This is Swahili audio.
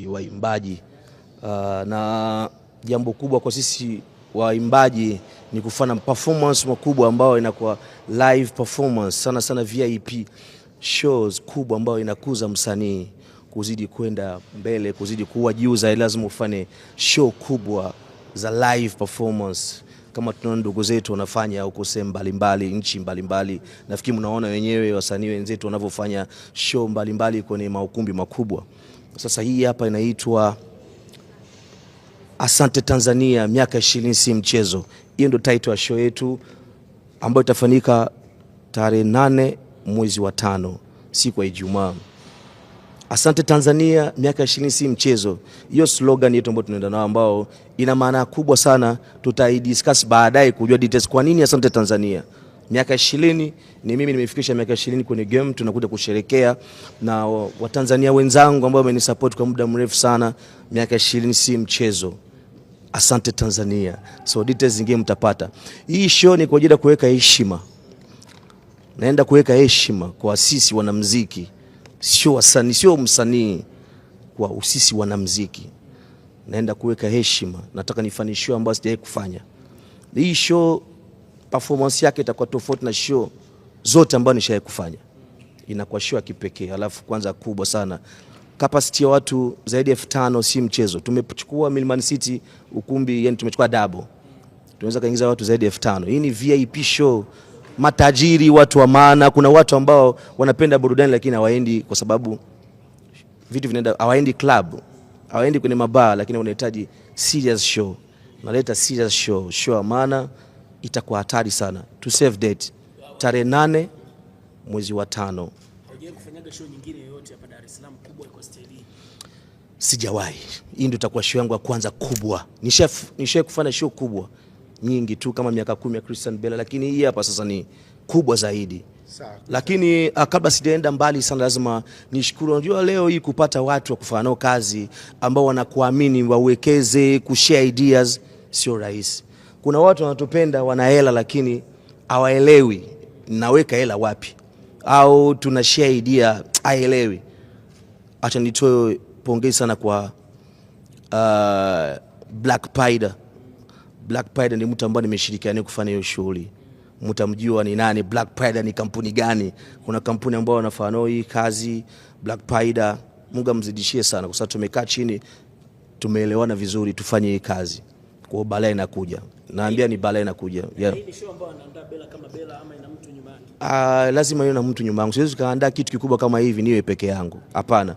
Waimbaji na jambo kubwa kwa sisi waimbaji ni kufanya performance makubwa ambayo inakuwa live performance, sana sana VIP shows kubwa ambayo inakuza msanii kuzidi kwenda mbele, kuzidi kuwa juu zaidi. Lazima ufanye show kubwa za live performance kama tunaona ndugu zetu wanafanya huko sehemu mbalimbali, nchi mbalimbali. Nafikiri mnaona wenyewe wasanii wenzetu wanavyofanya show mbalimbali kwenye maukumbi makubwa. Sasa hii hapa inaitwa Asante Tanzania, miaka 20 si mchezo. Hiyo ndio title ya show yetu ambayo itafanyika tarehe 8 mwezi wa 5 siku ya Ijumaa. Asante Tanzania, miaka 20 si mchezo. Hiyo slogan yetu ambayo tunaenda nayo, ambao ina maana kubwa sana. Tutaidiscuss baadaye kujua details kwa nini Asante Tanzania. Miaka 20 ni mimi nimefikisha miaka 20 kwenye game, tunakuja kusherekea na Watanzania wenzangu ambao wamenisupport kwa muda mrefu sana. Miaka 20 si mchezo. Asante Tanzania. So details zingine mtapata. Hii show ni kwa ajili ya kuweka heshima. Naenda kuweka heshima kwa sisi wanamuziki. Sio wasanii, sio msanii, kwa sisi wanamuziki. Naenda kuweka heshima. Nataka nifanye show ambayo sijawahi kufanya. Hii show performance yake itakuwa tofauti na show zote ambazo nishawahi kufanya. Inakuwa show ya kipekee, alafu kwanza kubwa sana. Capacity ya watu zaidi ya 5000 si mchezo. Tumechukua Mlimani City ukumbi, yani tumechukua double. Tunaweza kaingiza watu zaidi ya 5000. Hii ni VIP show. Matajiri, watu wa maana. Kuna watu ambao wanapenda burudani lakini hawaendi kwa sababu vitu vinaenda, hawaendi club, hawaendi kwenye mabaa, lakini wanahitaji serious show. Naleta serious show, show ya maana. Itakuwa hatari sana. To save date tarehe 8 mwezi wa 5. Unajua kufanyaga show nyingine yoyote hapa Dar es Salaam kubwa kwa staili hii? Sijawahi. Hii ndio itakuwa show yangu ya kwanza kubwa. Nishawahi kufanya show kubwa nyingi tu kama miaka 10 ya Christian Bella, lakini hii hapa sasa ni kubwa zaidi. Lakini kabla sijaenda mbali sana, lazima nishukuru. Unajua leo hii kupata watu wa kufanya nao kazi ambao wanakuamini, wawekeze, kushare ideas sio rahisi. Kuna watu wanatupenda, wana hela lakini hawaelewi naweka hela wapi, au tuna share idea haelewi. Acha nitoe pongezi sana kwa Black Pida. Black Pida ni mtu ambaye nimeshirikiana kufanya hiyo shughuli. Mtamjua ni nani Black Pida, ni kampuni gani? Kuna kampuni ambayo wanafanya hii kazi Black Pida. Mungu amzidishie sana, kwa sababu tumekaa chini tumeelewana vizuri tufanye hii kazi. Kwa balaa inakuja. Naambia ni balaa inakuja. Yeah. Hii ni show ambayo anaandaa Bella kama Bella ama ina mtu nyuma yake? Lazima iwe na mtu nyuma yangu. Siwezi kaandaa kitu kikubwa kama hivi niwe peke yangu. Hapana.